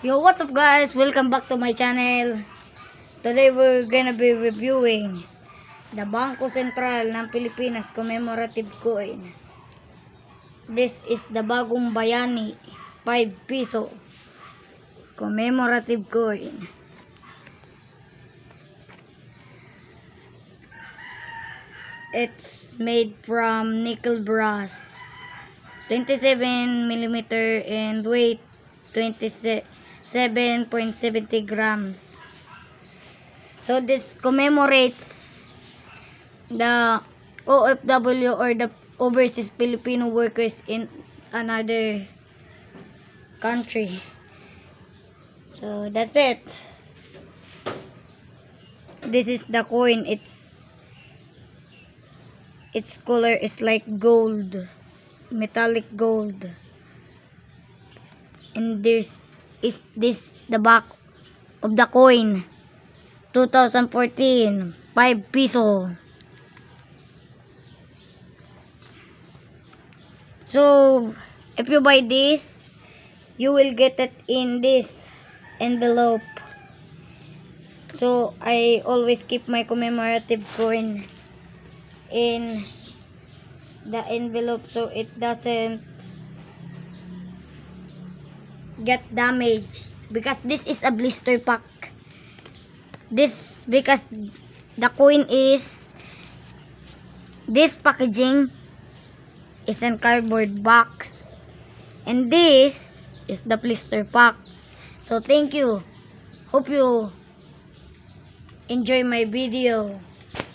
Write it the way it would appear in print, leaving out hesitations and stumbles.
Yo, what's up guys? Welcome back to my channel. Today we're gonna be reviewing the Bangko Sentral ng Pilipinas commemorative coin. This is the Bagong Bayani 5 piso commemorative coin. It's made from nickel brass, 27mm and weight 27.70 grams. So this commemorates the OFW or the overseas Filipino workers in another country. So that's it. This is the coin. Its color is like gold, metallic gold. And this the back of the coin. 2014 5 piso. So if you buy this, you will get it in this envelope. So I always keep my commemorative coin in the envelope so it doesn't get damaged, because this is a blister pack. Because the coin is, this packaging is in cardboard box and this is the blister pack. So thank you, hope you enjoy my video.